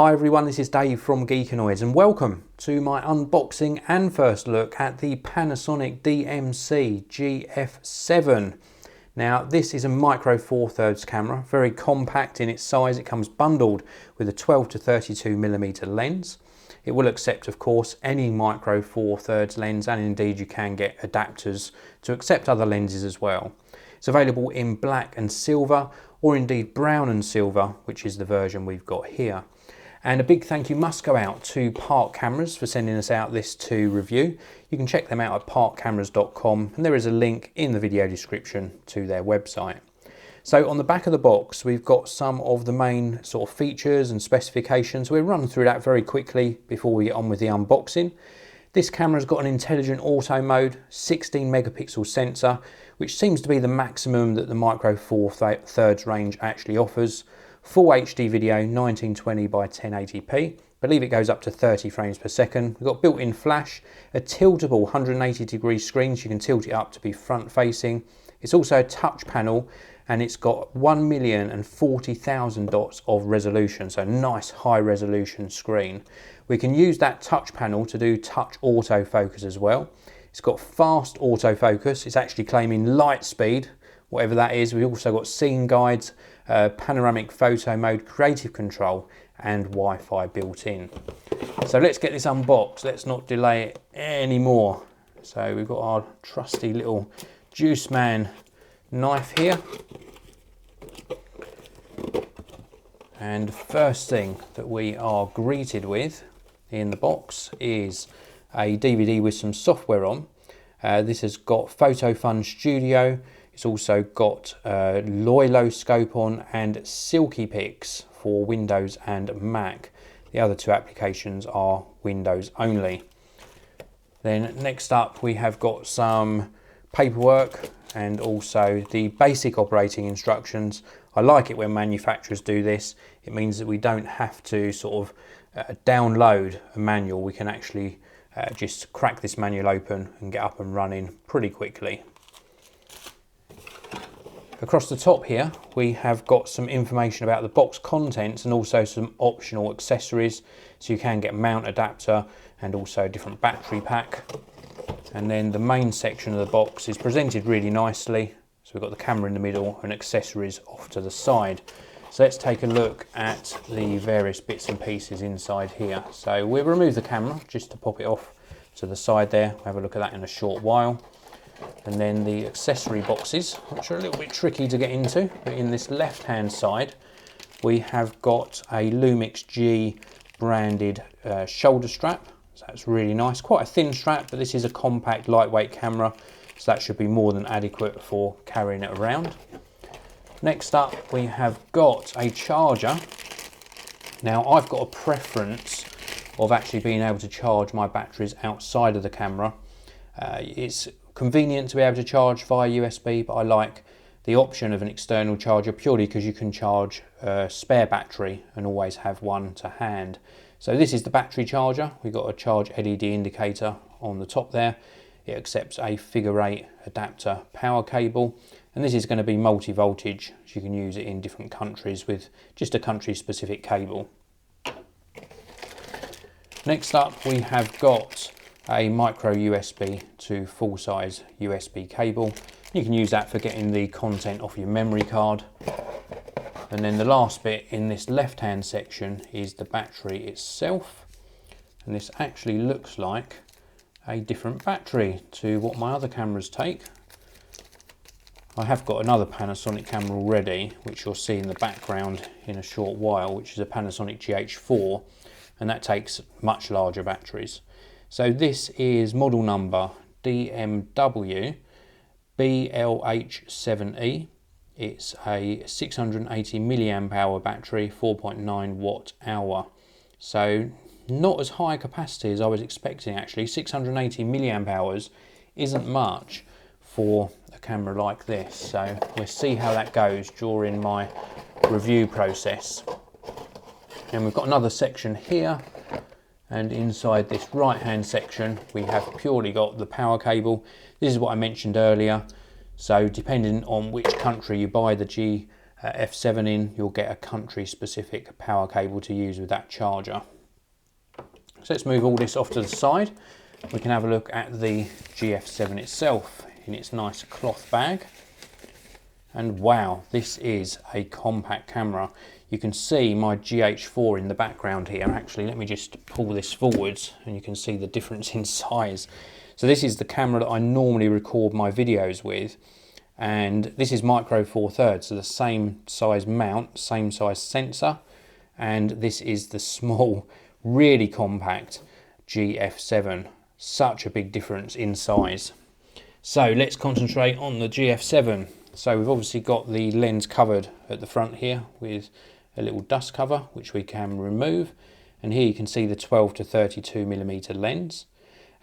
Hi everyone, this is Dave from Geekanoids and welcome to my unboxing and first look at the Panasonic DMC-GF7. Now this is a micro 4/3 camera, very compact in its size. It comes bundled with a 12 to 32mm lens. It will accept, of course, any micro 4/3 lens, and indeed you can get adapters to accept other lenses as well. It's available in black and silver, or indeed brown and silver, which is the version we've got here. And a big thank you must go out to Park Cameras for sending us out this to review. You can check them out at parkcameras.com, and there is a link in the video description to their website. So on the back of the box, we've got some of the main sort of features and specifications. We'll run through that very quickly before we get on with the unboxing. This camera's got an intelligent auto mode, 16 megapixel sensor, which seems to be the maximum that the micro 4/3 range actually offers. Full HD video, 1920 by 1080p. I believe it goes up to 30 frames per second. We've got built-in flash, a tiltable 180-degree screen, so you can tilt it up to be front-facing. It's also a touch panel, and it's got 1,040,000 dots of resolution, so a nice high-resolution screen. We can use that touch panel to do touch autofocus as well. It's got fast autofocus. It's actually claiming light speed, whatever that is. We've also got scene guides, panoramic photo mode, creative control, and Wi-Fi built in. So let's get this unboxed. Let's not delay it anymore. So we've got our trusty little Juice Man knife here. And the first thing that we are greeted with in the box is a DVD with some software on. This has got Photo Fun Studio. It's also got Loiloscope on and Silky Pix for Windows and Mac. The other two applications are Windows only. Then next up we have got some paperwork and also the basic operating instructions. I like it when manufacturers do this. It means that we don't have to sort of download a manual. We can actually just crack this manual open and get up and running pretty quickly. Across the top here we have got some information about the box contents and also some optional accessories. So you can get a mount adapter and also a different battery pack. And then the main section of the box is presented really nicely. So we've got the camera in the middle and accessories off to the side. So let's take a look at the various bits and pieces inside here. So we'll remove the camera just to pop it off to the side there. We'll have a look at that in a short while. And then the accessory boxes, which are a little bit tricky to get into, but in this left hand side we have got a Lumix G branded shoulder strap. So that's really nice, quite a thin strap, but this is a compact lightweight camera, so that should be more than adequate for carrying it around. Next up we have got a charger. Now I've got a preference of actually being able to charge my batteries outside of the camera. It's convenient to be able to charge via USB, but I like the option of an external charger purely because you can charge a spare battery and always have one to hand. So this is the battery charger. We've got a charge LED indicator on the top there. It accepts a figure 8 adapter power cable, and this is going to be multi-voltage, so you can use it in different countries with just a country specific cable. Next up we have got a micro USB to full-size USB cable. You can use that for getting the content off your memory card. And then the last bit in this left-hand section is the battery itself. And this actually looks like a different battery to what my other cameras take. I have got another Panasonic camera already, which you'll see in the background in a short while, which is a Panasonic GH4, and that takes much larger batteries. So this is model number DMW BLH7E. It's a 680 milliamp hour battery, 4.9 watt hour. So not as high capacity as I was expecting actually. 680 milliamp hours isn't much for a camera like this. So we'll see how that goes during my review process. And we've got another section here. And inside this right hand section we have purely got the power cable. This is what I mentioned earlier. So depending on which country you buy the F7 in, you'll get a country specific power cable to use with that charger. So let's move all this off to the side. We can have a look at the GF7 itself in its nice cloth bag. And wow, this is a compact camera. You can see my GH4 in the background here. Actually, let me just pull this forwards and you can see the difference in size. So this is the camera that I normally record my videos with. And this is micro four thirds, so the same size mount, same size sensor. And this is the small, really compact GF7. Such a big difference in size. So let's concentrate on the GF7. So we've obviously got the lens covered at the front here with a little dust cover, which we can remove. And here you can see the 12 to 32mm lens.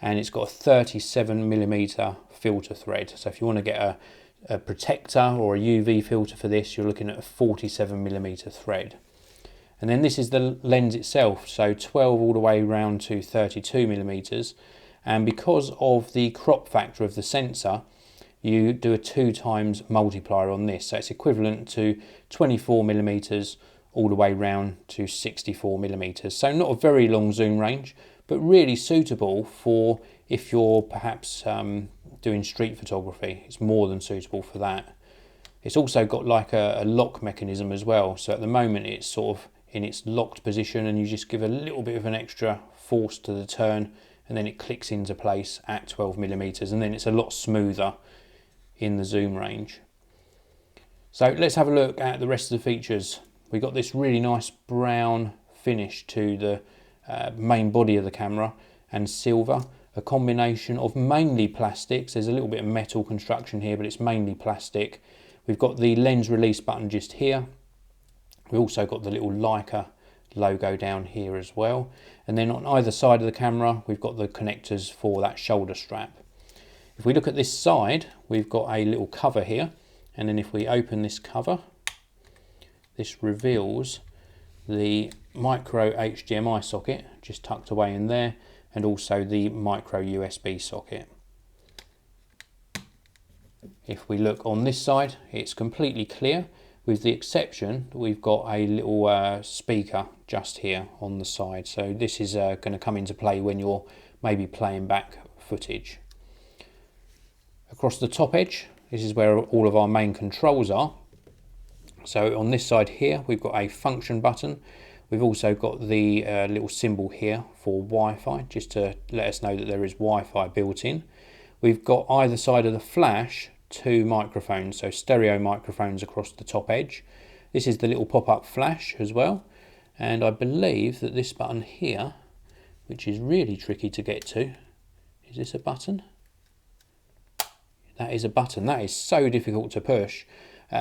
And it's got a 37mm filter thread. So if you want to get a protector or a UV filter for this, you're looking at a 47mm thread. And then this is the lens itself, so 12 all the way around to 32mm. And because of the crop factor of the sensor, you do a 2 times multiplier on this. So it's equivalent to 24mm all the way round to 64mm. So not a very long zoom range, but really suitable for if you're perhaps doing street photography. It's more than suitable for that. It's also got like a lock mechanism as well. So at the moment it's sort of in its locked position and you just give a little bit of an extra force to the turn and then it clicks into place at 12mm, and then it's a lot smoother in the zoom range. So let's have a look at the rest of the features. We've got this really nice brown finish to the main body of the camera and silver, a combination of mainly plastics. There's a little bit of metal construction here, but it's mainly plastic. We've got the lens release button just here. We've also got the little Leica logo down here as well. And then on either side of the camera, we've got the connectors for that shoulder strap. If we look at this side, we've got a little cover here. And then if we open this cover, this reveals the micro HDMI socket just tucked away in there, and also the micro USB socket. If we look on this side, it's completely clear, with the exception that we've got a little speaker just here on the side. So this is going to come into play when you're maybe playing back footage. Across the top edge, this is where all of our main controls are. So on this side here, we've got a function button. We've also got the little symbol here for Wi-Fi, just to let us know that there is Wi-Fi built in. We've got either side of the flash 2 microphones, so stereo microphones across the top edge. This is the little pop-up flash as well. And I believe that this button here, which is really tricky to get to, is this a button? That is a button. That is so difficult to push.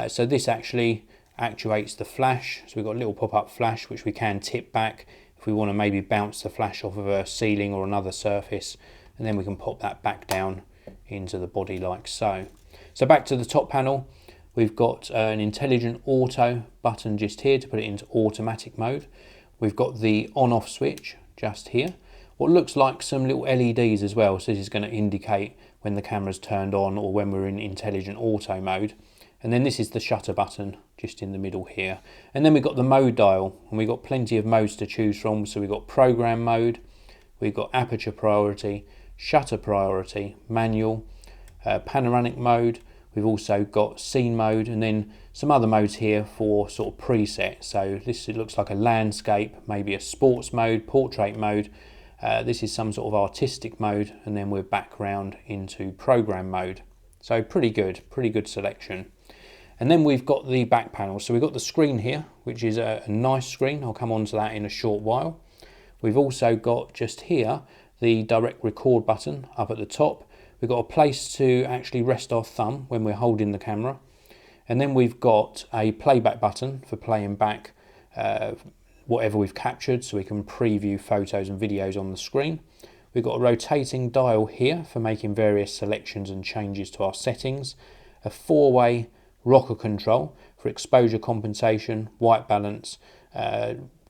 So this actually actuates the flash. So we've got a little pop-up flash which we can tip back if we want to maybe bounce the flash off of a ceiling or another surface, and then we can pop that back down into the body like so. So back to the top panel, we've got an intelligent auto button just here to put it into automatic mode. We've got the on-off switch just here. What looks like some little LEDs as well, so this is going to indicate when the camera's turned on or when we're in intelligent auto mode. And then this is the shutter button just in the middle here. And then we've got the mode dial, and we've got plenty of modes to choose from. So we've got program mode, we've got aperture priority, shutter priority, manual, panoramic mode. We've also got scene mode, and then some other modes here for sort of preset. So this looks like a landscape, maybe a sports mode, portrait mode. This is some sort of artistic mode, and then we're back round into program mode. So pretty good selection. And then we've got the back panel. So we've got the screen here, which is a nice screen. I'll come on to that in a short while. We've also got just here the direct record button up at the top. We've got a place to actually rest our thumb when we're holding the camera. And then we've got a playback button for playing back whatever we've captured, so we can preview photos and videos on the screen. We've got a rotating dial here for making various selections and changes to our settings. A 4-way rocker control for exposure compensation, white balance,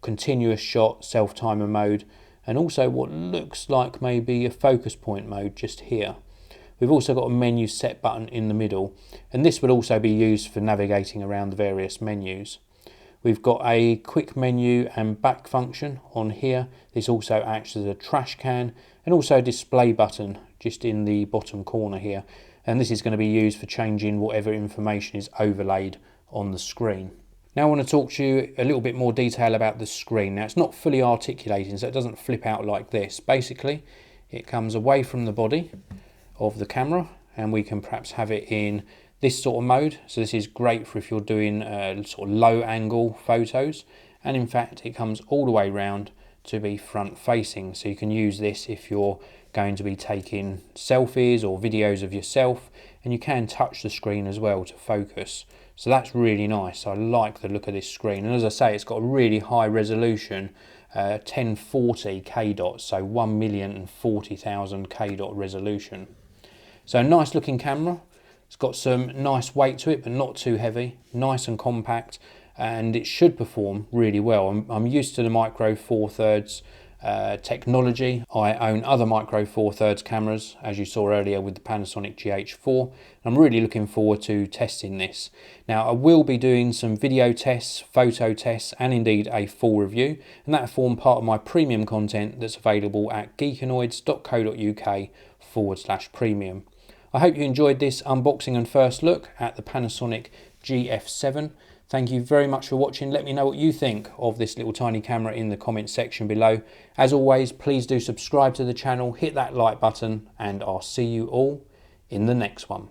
continuous shot, self-timer mode, and also what looks like maybe a focus point mode just here. We've also got a menu set button in the middle, and this would also be used for navigating around the various menus. We've got a quick menu and back function on here. This also acts as a trash can and also a display button just in the bottom corner here. And this is going to be used for changing whatever information is overlaid on the screen. Now I want to talk to you a little bit more detail about the screen. Now it's not fully articulating, so it doesn't flip out like this. Basically, it comes away from the body of the camera, and we can perhaps have it in this sort of mode. So this is great for if you're doing sort of low angle photos, and in fact it comes all the way around to be front facing, so you can use this if you're going to be taking selfies or videos of yourself, and you can touch the screen as well to focus. So that's really nice. I like the look of this screen, and as I say, it's got a really high resolution 1040 K dot, so 1,040,000 K dot resolution. So a nice looking camera. It's got some nice weight to it, but not too heavy, nice and compact, and it should perform really well. I'm used to the Micro Four Thirds technology. I own other Micro Four Thirds cameras, as you saw earlier with the Panasonic GH4. I'm really looking forward to testing this. Now I will be doing some video tests, photo tests, and indeed a full review, and that will form part of my premium content that's available at geekanoids.co.uk/premium. I hope you enjoyed this unboxing and first look at the Panasonic GF7. Thank you very much for watching. Let me know what you think of this little tiny camera in the comment section below. As always, please do subscribe to the channel, hit that like button, and I'll see you all in the next one.